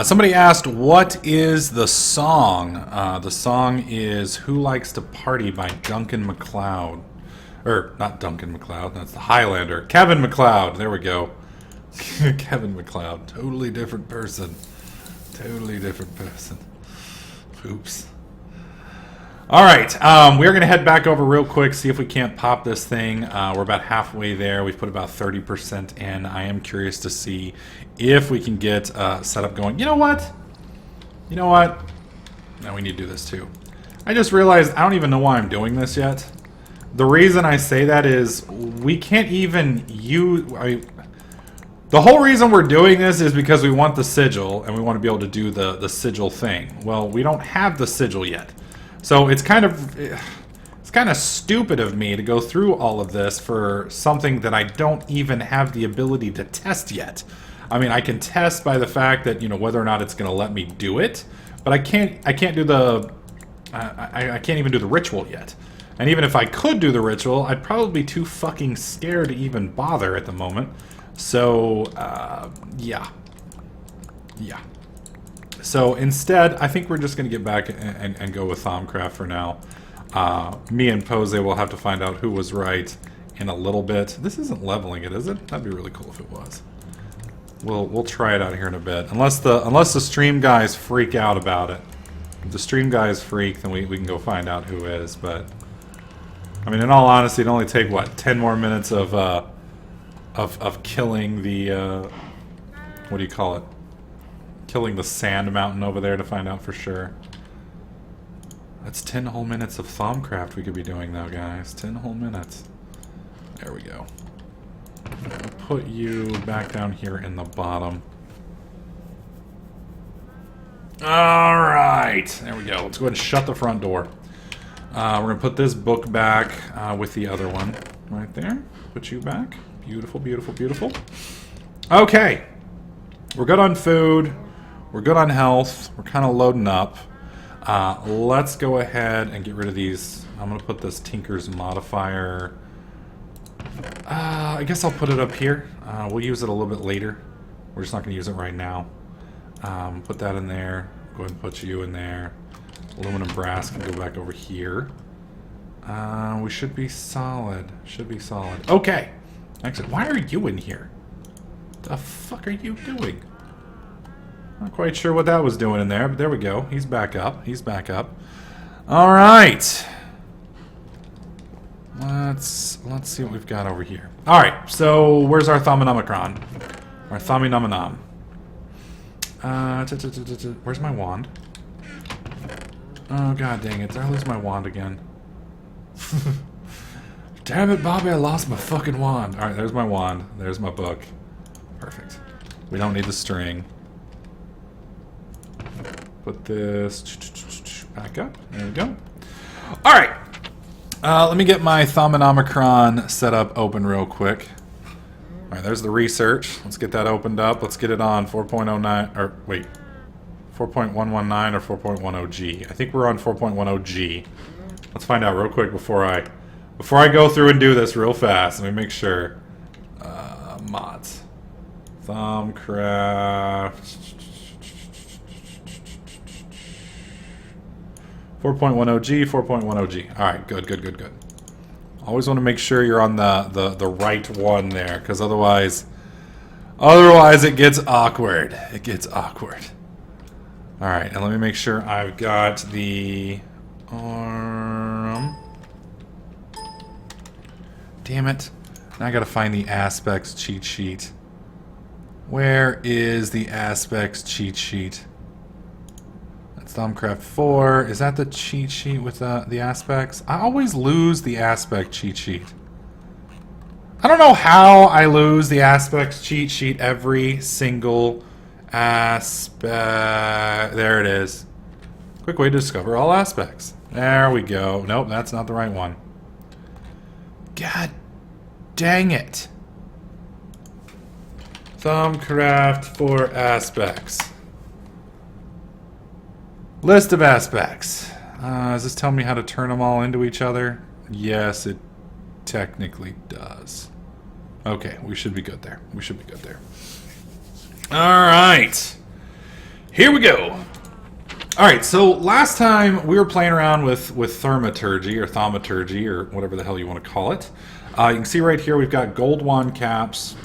Somebody asked, what is the song? The song is Who Likes to Party by Duncan MacLeod. Or, not Duncan MacLeod, that's the Highlander. Kevin MacLeod, there we go. Kevin MacLeod, totally different person. Totally different person. Oops. Alright, we're going to head back over real quick, see if we can't pop this thing. We're about halfway there. We've put about 30% in. I am curious to see if we can get setup going. You know what? You know what? Now we need to do this too. I just realized I don't even know why I'm doing this yet. The reason I say that is we can't even use... the whole reason we're doing this is because we want the sigil, and we want to be able to do the sigil thing. Well, we don't have the sigil yet. So it's kind of stupid of me to go through all of this for something that I don't even have the ability to test yet. I mean, I can test by the fact that, you know, whether or not it's going to let me do it, but I can't do the I can't even do the ritual yet. And even if I could do the ritual, I'd probably be too fucking scared to even bother at the moment. So, yeah. Yeah. So instead, I think we're just going to get back and go with thaumcraft for now. Me and Pose will have to find out who was right in a little bit. This isn't leveling it, is it? That'd be really cool if it was. We'll try it out here in a bit. Unless the stream guys freak out about it. If the stream guys freak, then we can go find out who is. But I mean, in all honesty, it'd only take what 10 more minutes of killing the what do you call it? Killing the sand mountain over there to find out for sure. That's 10 whole minutes of thaumcraft we could be doing though, guys. 10 whole minutes. There we go. I'll put you back down here in the bottom. Alright. There we go. Let's go ahead and shut the front door. We're going to put this book back with the other one right there. Put you back. Beautiful, beautiful, beautiful. Okay. We're good on food. We're good on health. We're kind of loading up. Let's go ahead and get rid of these. I'm going to put this Tinker's modifier. I guess I'll put it up here. We'll use it a little bit later. We're just not going to use it right now. Put that in there. Go ahead and put you in there. Aluminum brass can go back over here. We should be solid. Should be solid. Okay. Actually, why are you in here? The fuck are you doing? Not quite sure what that was doing in there, but there we go. He's back up. He's back up. All right. Let's see what we've got over here. All right. So where's our Thaumanomicron? Our Thauminaminam. Where's my wand? Oh god dang it! Did I lose my wand again? Damn it, Bobby! I lost my fucking wand. All right. There's my wand. There's my book. Perfect. We don't need the string. Put this back up. There we go. All right. Let me get my Thaumanomicron set up open real quick. All right, there's the research. Let's get that opened up. Let's get it on 4.09, or wait, 4.119 or 4.10G. I think we're on 4.10G. Let's find out real quick before I go through and do this real fast. Let me make sure. Mods. Thaumcraft. 4.10G, 4.10G. Alright, good, good, good, good. Always want to make sure you're on the right one there, because otherwise it gets awkward. It gets awkward. Alright, and let me make sure I've got the arm. Damn it. Now I gotta find the aspects cheat sheet. Where is the aspects cheat sheet? Thaumcraft 4. Is that the cheat sheet with the aspects? I always lose the aspect cheat sheet. I don't know how I lose the aspects cheat sheet every single aspect. There it is. Quick way to discover all aspects. There we go. Nope, that's not the right one. God dang it. Thaumcraft 4 aspects. List of aspects. Does this tell me how to turn them all into each other? Yes, it technically does. Okay, we should be good there. We should be good there. Alright. Here we go. All right, so last time we were playing around with thaumaturgy or thaumaturgy or whatever the hell you want to call it. You can see right here we've got gold wand caps,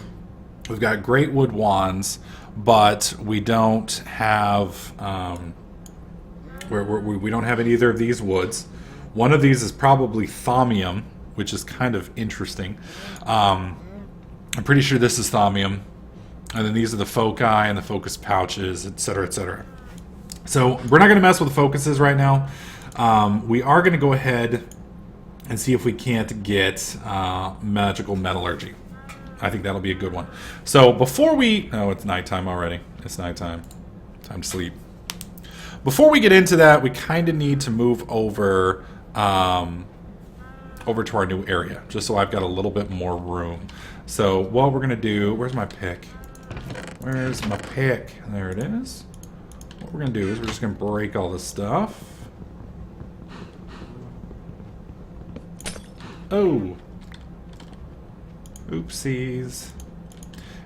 we've got great wood wands, but we don't have we don't have either of these woods. One of these is probably thaumium, which is kind of interesting. I'm pretty sure this is thaumium. And then these are the foci and the focus pouches, etc., etc. So we're not going to mess with the focuses right now. We are going to go ahead and see if we can't get magical metallurgy. I think that'll be a good one. So before we... Oh, it's nighttime already. It's nighttime. Time to sleep. Before we get into that, we kind of need to move over over to our new area, just so I've got a little bit more room. So what we're going to do... Where's my pick? Where's my pick? There it is. What we're going to do is we're just going to break all this stuff. Oh. Oopsies.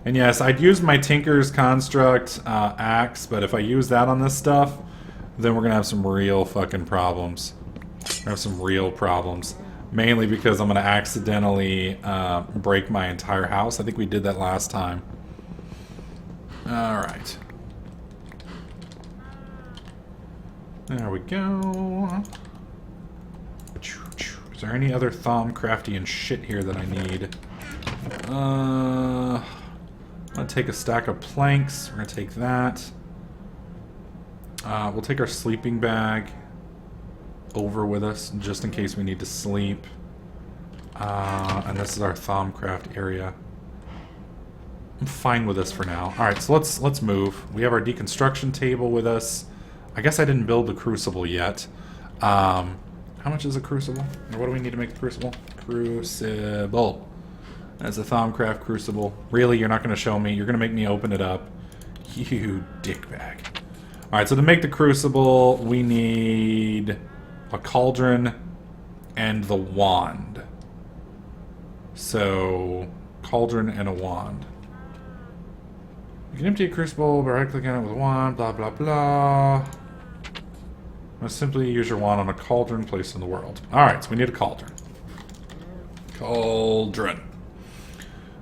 And yes, I'd use my Tinker's Construct axe, but if I use that on this stuff, then we're going to have some real fucking problems. We're going to have some real problems. Mainly because I'm going to accidentally break my entire house. I think we did that last time. Alright. There we go. Is there any other thaumcraftian shit here that I need? I'm going to take a stack of planks. We're going to take that. We'll take our sleeping bag over with us just in case we need to sleep. And this is our thaumcraft area. I'm fine with this for now. Alright, so let's move. We have our deconstruction table with us. I guess I didn't build the crucible yet. How much is a crucible? Or what do we need to make a crucible? Crucible. That's a thaumcraft crucible. Really? You're not going to show me? You're going to make me open it up? You dickbag. Alright, so to make the crucible, we need a cauldron and the wand. So, cauldron and a wand. You can empty a crucible by right-clicking on it with a wand, blah, blah, blah. Must simply use your wand on a cauldron placed in the world. Alright, so we need a cauldron. Cauldron.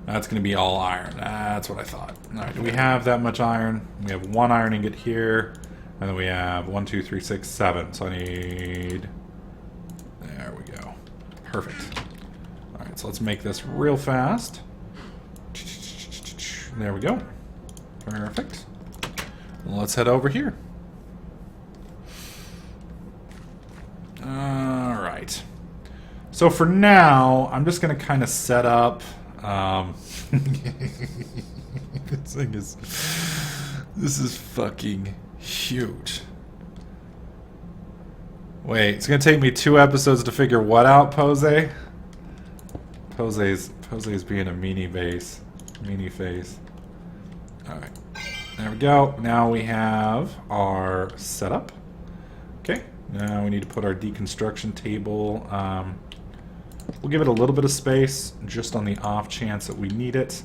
That's going to be all iron. That's what I thought. Alright, do we have that much iron? We have one iron ingot here. And then we have 1, 2, 3, 6, 7. So I need... There we go. Perfect. Alright, so let's make this real fast. There we go. Perfect. Let's head over here. Alright. So for now, I'm just going to kind of set up... this thing is... This is fucking huge. Wait, it's going to take me 2 episodes to figure what out, Pose? Pose's being a meanie base. Meanie face. Alright. There we go. Now we have our setup. Okay. Now we need to put our deconstruction table. We'll give it a little bit of space, just on the off chance that we need it.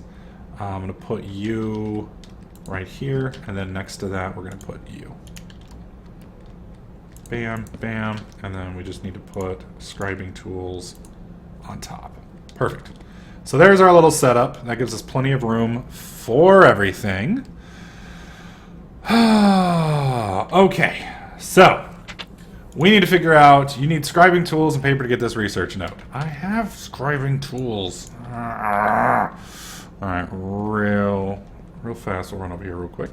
I'm going to put you right here, and then next to that we're going to put you. Bam, bam, and then we just need to put scribing tools on top. Perfect. So there's our little setup. That gives us plenty of room for everything. Okay, so we need to figure out, you need scribing tools and paper to get this research note. I have scribing tools. Alright, real fast. We'll run over here real quick.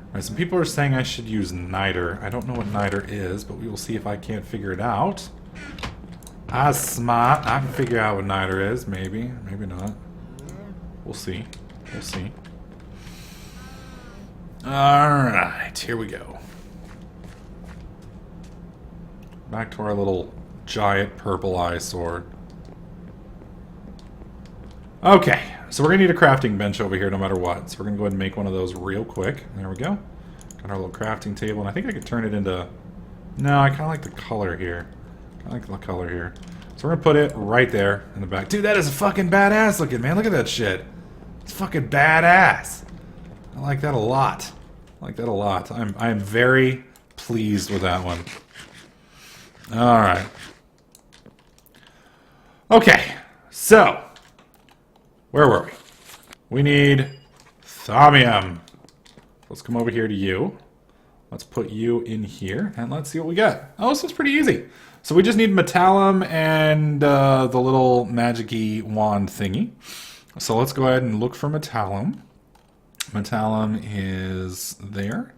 Alright, some people are saying I should use niter. I don't know what niter is, but we will see if I can't figure it out. I'm smart. I can figure out what niter is. Maybe. Maybe not. We'll see. We'll see. Alright, here we go. Back to our little giant purple eye sword. Okay, so we're going to need a crafting bench over here no matter what. So we're going to go ahead and make one of those real quick. There we go. Got our little crafting table, and I think I could turn it into... No, I kind of like the color here. I like the color here. So we're going to put it right there in the back. Dude, that is fucking badass looking, man. Look at that shit. It's fucking badass. I like that a lot. I like that a lot. I am very pleased with that one. All right. Okay, so where were we? We need thaumium. Let's come over here to you. Let's put you in here, and let's see what we get. Oh, this is pretty easy. So we just need metallum and the little magic-y wand thingy. So let's go ahead and look for metallum. Metallum is there.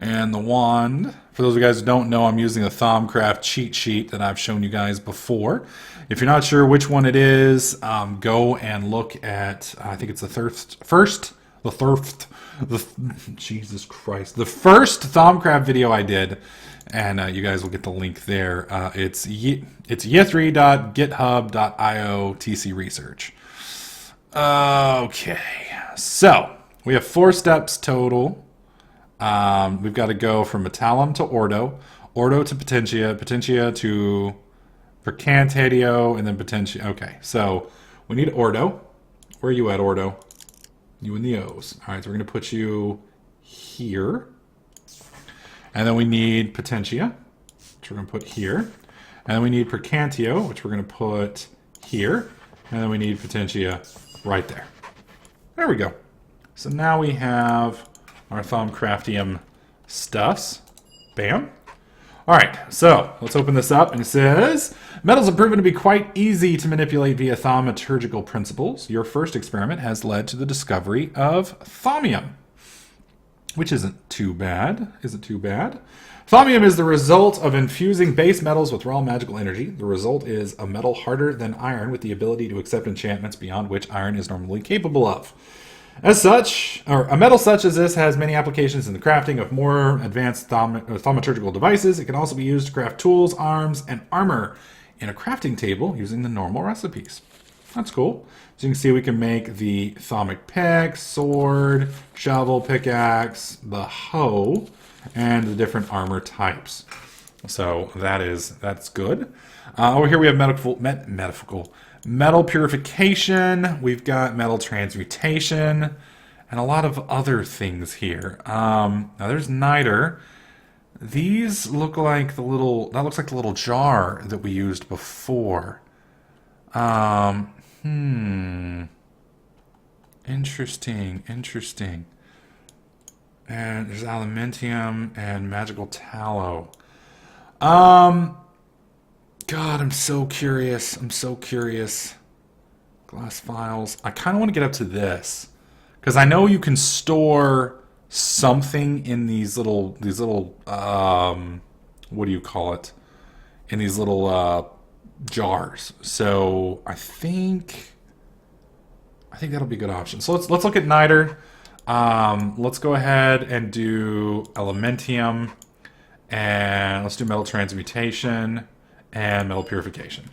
And the wand, for those of you guys who don't know, I'm using a thaumcraft cheat sheet that I've shown you guys before. If you're not sure which one it is, go and look at, I think it's the first thaumcraft video I did, and you guys will get the link there. It's yithri.github.io TC research. Okay, so we have 4 steps total. We've got to go from metallum to ordo, ordo to potentia, potentia to percantatio, and then potentia. Okay, so we need ordo. Where are you at, ordo? You and the O's. All right, so we're going to put you here. And then we need potentia, which we're going to put here. And then we need percantio, which we're going to put here. And then we need potentia right there. There we go. So now we have our thaumcraftium stuffs. Bam. All right, so let's open this up, and it says, metals have proven to be quite easy to manipulate via thaumaturgical principles. Your first experiment has led to the discovery of thaumium, which isn't too bad. Isn't too bad. Thaumium is the result of infusing base metals with raw magical energy. The result is a metal harder than iron with the ability to accept enchantments beyond which iron is normally capable of. As such, or a metal such as this has many applications in the crafting of more advanced thaumaturgical devices. It can also be used to craft tools, arms, and armor in a crafting table using the normal recipes. That's cool. So you can see we can make the thaumic pick, sword, shovel, pickaxe, the hoe, and the different armor types. So that's good. Over here we have metal purification, we've got metal transmutation, and a lot of other things here. Now there's niter. These look like that looks like the little jar that we used before. Interesting. And there's aluminium and magical tallow. God, I'm so curious. Glass files. I kind of want to get up to this, because I know you can store something in these little what do you call it? In these little jars. So I think that'll be a good option. So let's look at niter. Let's go ahead and do elementium, and let's do metal transmutation and metal purification.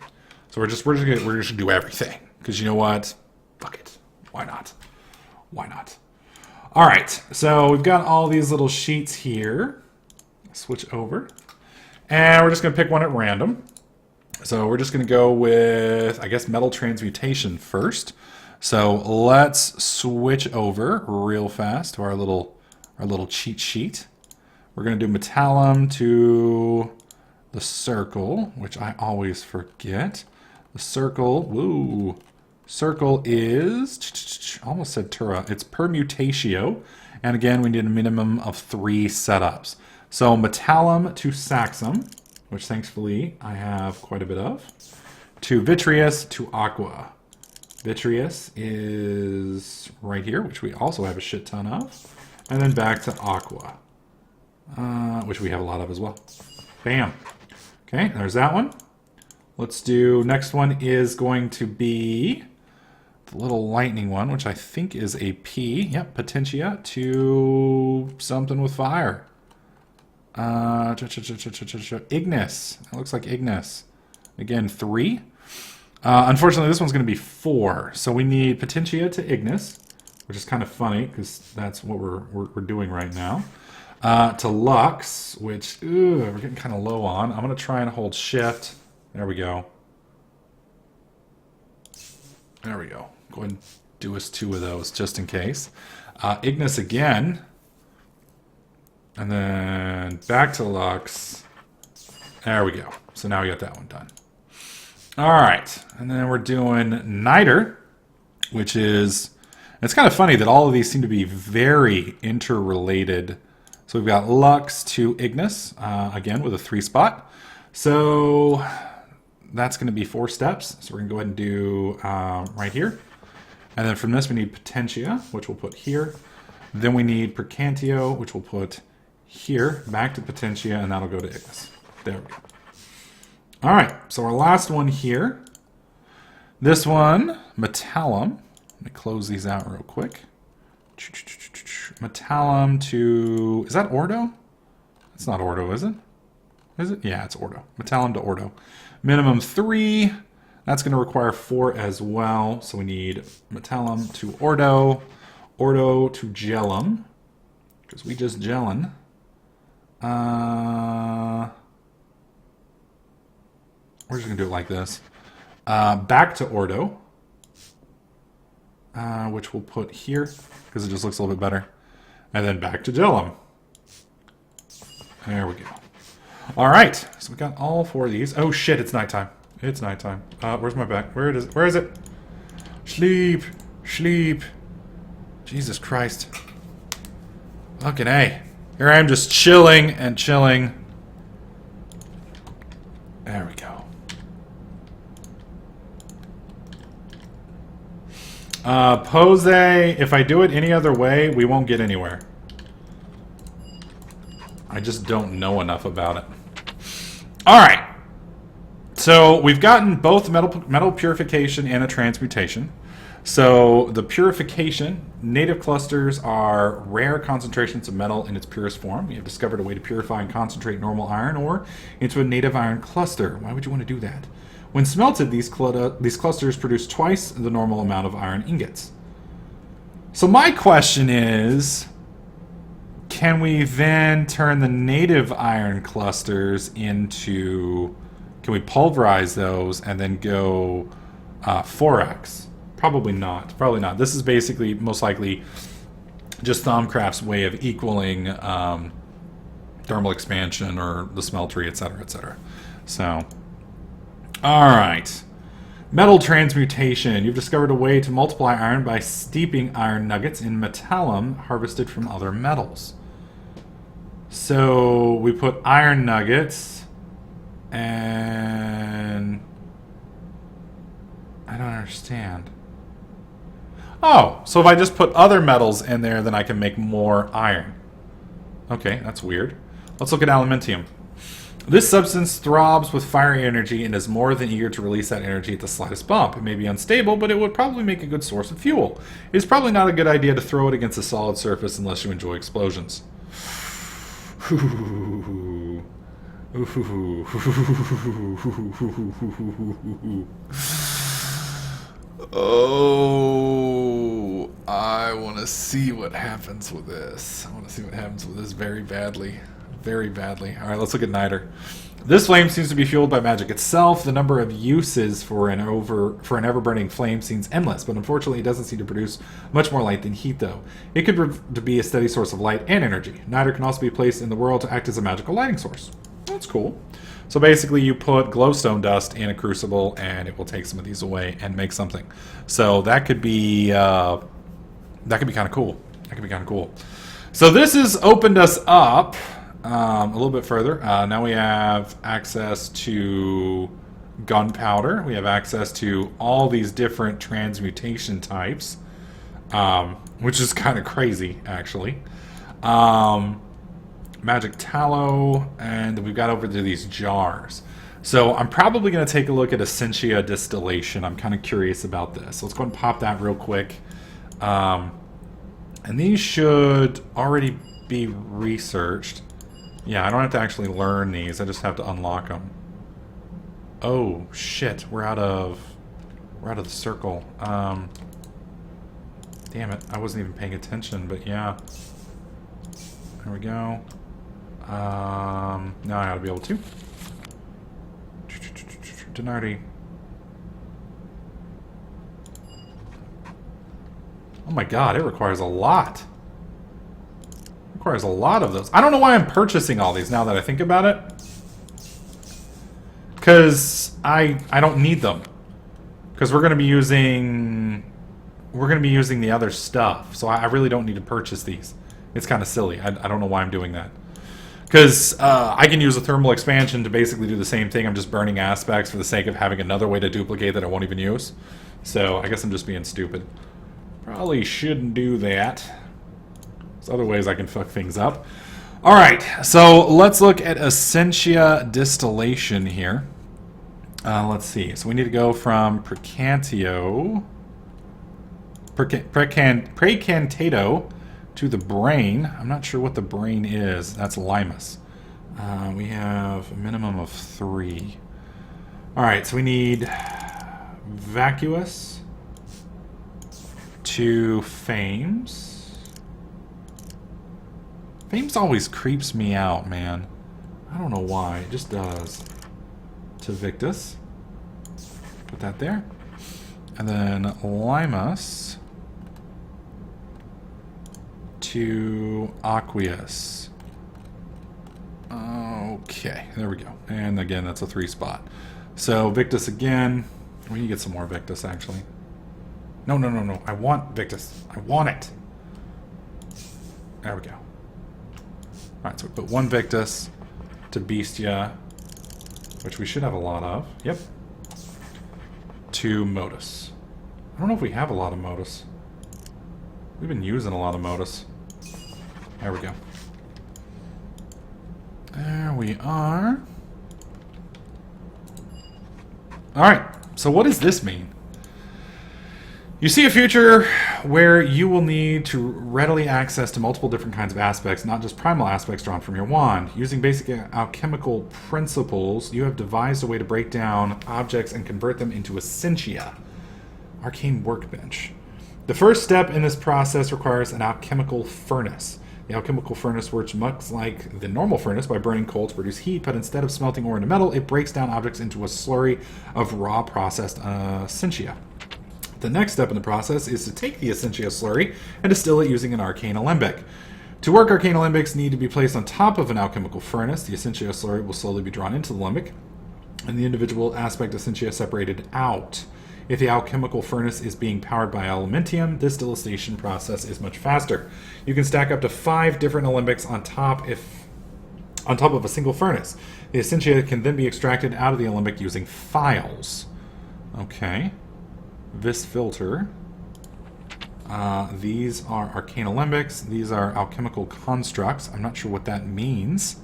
So we're just gonna do everything, because you know what? Fuck it. Why not? All right. So we've got all these little sheets here. Switch over, and we're just gonna pick one at random. So we're just gonna go with, I guess, metal transmutation first. So let's switch over real fast to our little cheat sheet. We're gonna do metallum to the circle, which I always forget. The circle, circle is, almost said tura, it's permutatio. And again, we need a minimum of 3 setups. So metallum to saxum, which thankfully I have quite a bit of, to vitreous to aqua. Vitreous is right here, which we also have a shit ton of. And then back to aqua, which we have a lot of as well. Bam. Okay, there's that one. Let's do, next one is going to be the little lightning one, which I think is a P. Yep, potentia to something with fire. Ignis. It looks like Ignis. Again, 3. Unfortunately, this one's going to be 4. So we need potentia to Ignis, which is kind of funny because that's what we're doing right now. To Lux, which we're getting kind of low on. I'm going to try and hold shift. There we go. Go ahead and do us 2 of those just in case. Ignis again. And then back to Lux. There we go. So now we got that one done. All right. And then we're doing Niter, which is... It's kind of funny that all of these seem to be very interrelated. So we've got Lux to Ignis, again with a 3 spot. So that's going to be 4 steps. So we're going to go ahead and do right here. And then from this we need Potentia, which we'll put here. Then we need Percantio, which we'll put here, back to Potentia, and that'll go to Ignis. There we go. All right, so our last one here. This one, Metallum. Let me close these out real quick. Metallum to... Is that Ordo? It's not Ordo, is it? Is it? Yeah, it's Ordo. Metallum to Ordo. Minimum 3. That's going to require 4 as well. So we need Metallum to Ordo. Ordo to Gellum. Because we just gellin'. We're just going to do it like this. Back to Ordo. Which we'll put here. Because it just looks a little bit better. And then back to Gellum. There we go. Alright. So we got all 4 of these. Oh shit, it's nighttime. It's nighttime. Where's my back? Where is it? Where is it? Sleep. Sleep. Jesus Christ. Fucking A. Here I am just chilling and chilling. There we go. Pose, if I do it any other way, we won't get anywhere. I just don't know enough about it. Alright. So we've gotten both metal purification and a transmutation. So the purification, native clusters are rare concentrations of metal in its purest form. We have discovered a way to purify and concentrate normal iron ore into a native iron cluster. Why would you want to do that? When smelted, these clusters produce twice the normal amount of iron ingots. So my question is, can we then turn the native iron clusters into... Can we pulverize those and then go 4x? Probably not. Probably not. This is basically, most likely, just thaumcraft's way of equaling thermal expansion or the smeltery, etc., etc. So, alright. Metal transmutation. You've discovered a way to multiply iron by steeping iron nuggets in metallum harvested from other metals. So, we put iron nuggets, and... I don't understand. Oh, so if I just put other metals in there, then I can make more iron. Okay, that's weird. Let's look at aluminium. This substance throbs with fiery energy and is more than eager to release that energy at the slightest bump. It may be unstable, but it would probably make a good source of fuel. It is probably not a good idea to throw it against a solid surface unless you enjoy explosions. Ooh. Oh, I want to see what happens with this. I want to see what happens with this very badly. Very badly. Alright, let's look at Niter. This flame seems to be fueled by magic itself. The number of uses for an ever-burning flame seems endless, but unfortunately it doesn't seem to produce much more light than heat, though. It could prove to be a steady source of light and energy. Niter can also be placed in the world to act as a magical lighting source. That's cool. So basically you put glowstone dust in a crucible and it will take some of these away and make something. So that could be kind of cool. That could be kind of cool. So this has opened us up a little bit further. Now we have access to gunpowder. We have access to all these different transmutation types, which is kind of crazy, actually. Magic tallow, and we've got over to these jars. So I'm probably going to take a look at Essentia distillation. I'm kind of curious about this. Let's go ahead and pop that real quick. And these should already be researched. Yeah, I don't have to actually learn these. I just have to unlock them. Oh shit, we're out of the circle. Damn it, I wasn't even paying attention, but yeah. There we go. Now I ought to be able to. Denardi. Oh my god, it requires a lot. It requires a lot of those. I don't know why I'm purchasing all these now that I think about it. Because I don't need them. Because we're going to be using the other stuff. So I really don't need to purchase these. It's kind of silly. I don't know why I'm doing that. Because I can use a thermal expansion to basically do the same thing. I'm just burning aspects for the sake of having another way to duplicate that I won't even use. So I guess I'm just being stupid. Probably shouldn't do that. There's other ways I can fuck things up. Alright, so let's look at Essentia distillation here. Let's see. So we need to go from Precantato to the brain. I'm not sure what the brain is. That's limus. We have a minimum of 3. Alright, so we need vacuous to fames. Fames always creeps me out, man. I don't know why. It just does. To Victus. Put that there. And then Limus to Aqueous. Okay, there we go. And again, that's a 3 spot. So Victus again. We need to get some more Victus, actually. No. I want Victus. I want it. There we go. Alright, so we put 1 Victus to Bestia, which we should have a lot of. Yep. To Modus. I don't know if we have a lot of Modus. We've been using a lot of Modus. There we go. There we are. Alright, so what does this mean? You see a future where you will need to readily access to multiple different kinds of aspects, not just primal aspects drawn from your wand. Using basic alchemical principles, you have devised a way to break down objects and convert them into essentia. Arcane workbench. The first step in this process requires an alchemical furnace. The alchemical furnace works much like the normal furnace by burning coal to produce heat, but instead of smelting ore into metal, it breaks down objects into a slurry of raw processed essentia. The next step in the process is to take the Essentia slurry and distill it using an arcane alembic. To work, arcane alembics need to be placed on top of an alchemical furnace. The Essentia slurry will slowly be drawn into the alembic, and the individual aspect Essentia separated out. If the alchemical furnace is being powered by elementium, this distillation process is much faster. You can stack up to 5 different alembics on top of a single furnace. The Essentia can then be extracted out of the alembic using files. Okay. This filter. These are arcane alembics. These are alchemical constructs. I'm not sure what that means.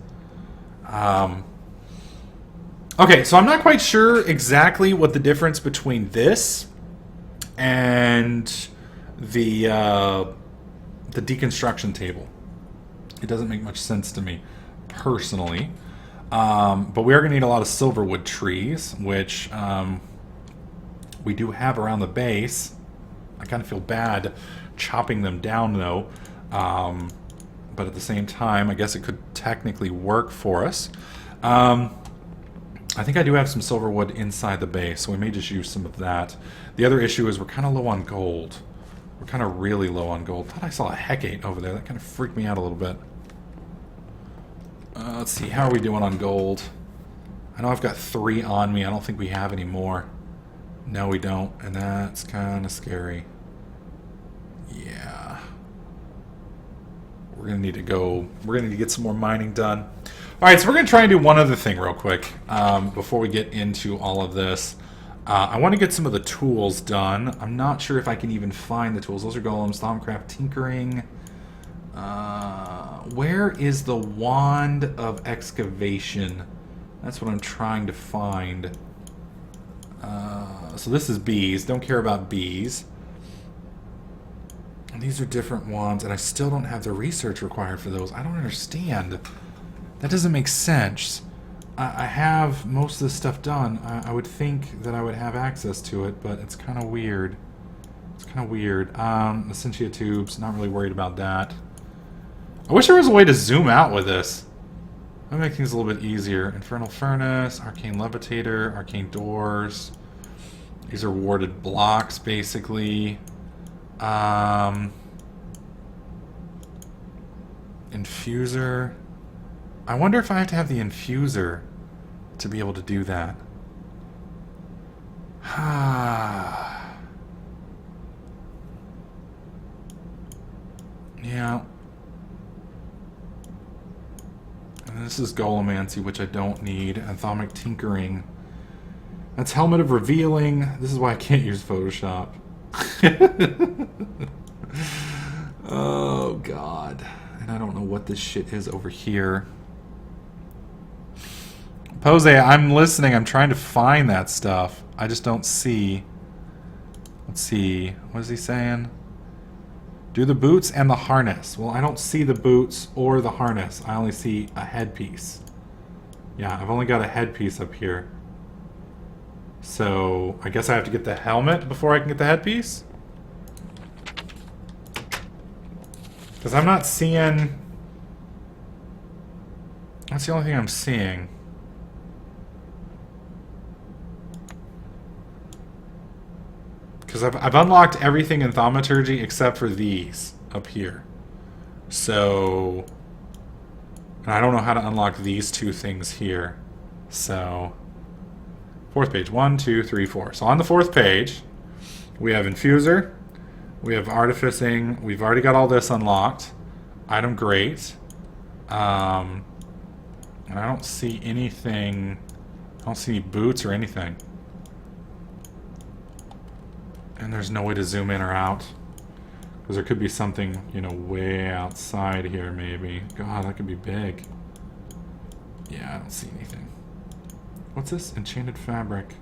Okay, so I'm not quite sure exactly what the difference between this and the deconstruction table. It doesn't make much sense to me, personally. But we are going to need a lot of silverwood trees, which we do have around the base. I kind of feel bad chopping them down, though. But at the same time, I guess it could technically work for us. I think I do have some silverwood inside the base, so we may just use some of that. The other issue is we're kind of low on gold. We're kind of really low on gold. Thought I saw a Hecate over there. That kind of freaked me out a little bit. Let's see, how are we doing on gold? I know I've got 3 on me. I don't think we have any more. No, we don't, and that's kind of scary. Yeah. We're going to need to get some more mining done. Alright, so we're going to try and do one other thing real quick before we get into all of this. I want to get some of the tools done. I'm not sure if I can even find the tools. Those are golems, thaumcraft, tinkering. Where is the wand of excavation? That's what I'm trying to find. So this is bees. Don't care about bees. And these are different wands, and I still don't have the research required for those. I don't understand. That doesn't make sense. I have most of this stuff done. I would think that I would have access to it, but it's kind of weird. It's kind of weird. Essentia tubes, not really worried about that. I wish there was a way to zoom out with this. That would make things a little bit easier. Infernal Furnace, Arcane Levitator, Arcane Doors. These are warded blocks, basically. Infuser. I wonder if I have to have the infuser to be able to do that. Yeah. And this is Golomancy, which I don't need. Atomic Tinkering. That's Helmet of Revealing. This is why I can't use Photoshop. Oh, God. And I don't know what this shit is over here. Pose, I'm listening. I'm trying to find that stuff. I just don't see. Let's see. What is he saying? Do the boots and the harness. Well, I don't see the boots or the harness. I only see a headpiece. Yeah, I've only got a headpiece up here. So, I guess I have to get the helmet before I can get the headpiece? Because I'm not seeing... That's the only thing I'm seeing. Because I've unlocked everything in Thaumaturgy except for these up here. So... And I don't know how to unlock these two things here. So... Fourth page. 1, 2, 3, 4. So on the fourth page, we have Infuser. We have Artificing. We've already got all this unlocked. Item Great. And I don't see anything... I don't see any boots or anything. And there's no way to zoom in or out. Because there could be something, you know, way outside here, maybe. God, that could be big. Yeah, I don't see anything. What's this? Enchanted Fabric.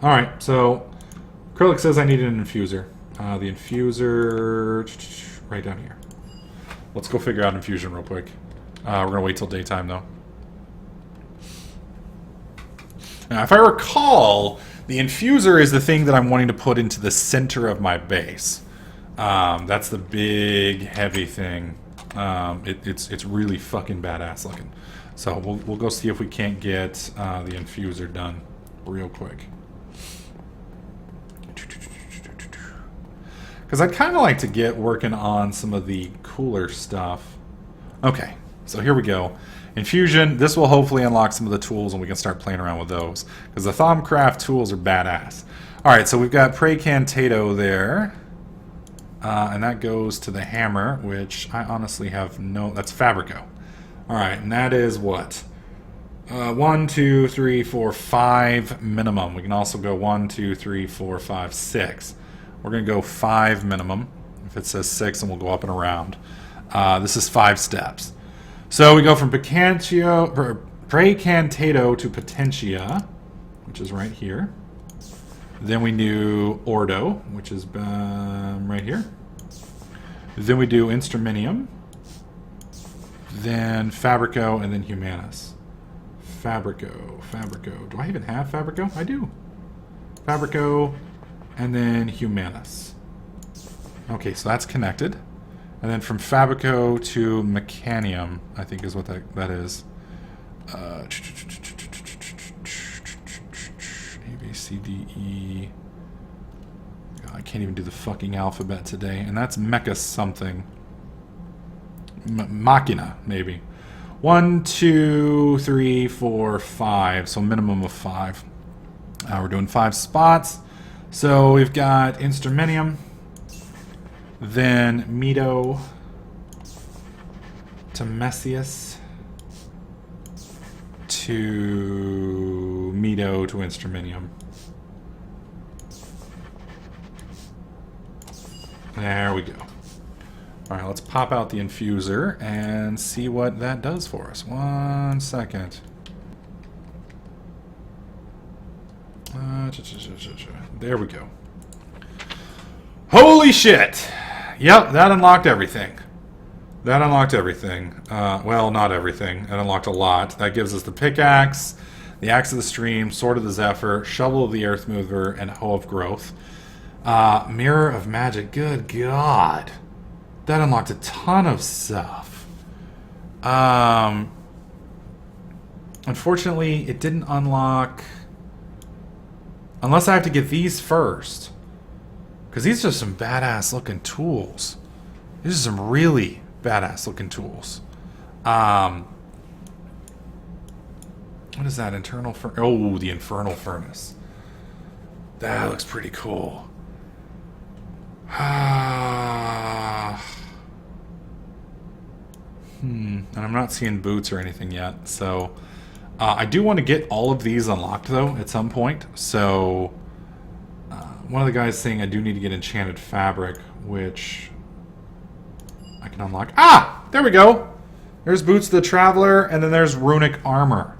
Alright, so... Acrylic says I need an infuser. The infuser... Right down here. Let's go figure out infusion real quick. We're going to wait till daytime, though. Now, if I recall, the infuser is the thing that I'm wanting to put into the center of my base. That's the big, heavy thing. It's really fucking badass looking. So we'll go see if we can't get the infuser done real quick. Because I'd kind of like to get working on some of the cooler stuff. Okay, so here we go. Infusion, this will hopefully unlock some of the tools and we can start playing around with those. Because the thaumcraft tools are badass. Alright, so we've got Precantato there. And that goes to the hammer, which I honestly have no... That's Fabrico. Alright, and that is what? 1, 2, 3, 4, 5 minimum. We can also go 1, 2, 3, 4, 5, 6. We're going to go 5 minimum. If it says 6, then we'll go up and around. This is 5 steps. So we go from Precantato to Potentia, which is right here. Then we do Ordo, which is right here. Then we do Instruminium. Then Fabrico, and then Humanus. Fabrico. Do I even have Fabrico? I do. Fabrico, and then Humanus. Okay, so that's connected. And then from Fabrico to Mechanium, I think is what that is. A, B, C, D, E. God, I can't even do the fucking alphabet today. And that's Mecha something. Machina, maybe. 1, 2, 3, 4, 5. So minimum of 5. We're doing 5 spots. So we've got Instruminium. Then Mido to Messius to Mido to Instruminium. There we go. Alright, let's pop out the infuser and see what that does for us. 1 second. There we go. Holy shit! Yep, that unlocked everything. That unlocked everything. Well, not everything. It unlocked a lot. That gives us the pickaxe, the axe of the stream, sword of the zephyr, shovel of the earth mover, and hoe of growth. Mirror of magic. Good God. That unlocked a ton of stuff. Unfortunately, it didn't unlock Unless I have to get these first. Because these are some badass looking tools. These are some really badass looking tools. What is that? Internal furnace? Oh, the infernal furnace. That looks pretty cool. And I'm not seeing boots or anything yet. So I do want to get all of these unlocked though at some point. So one of the guys saying I do need to get enchanted fabric, which I can unlock. Ah! There we go! There's Boots the Traveler, and then there's runic armor.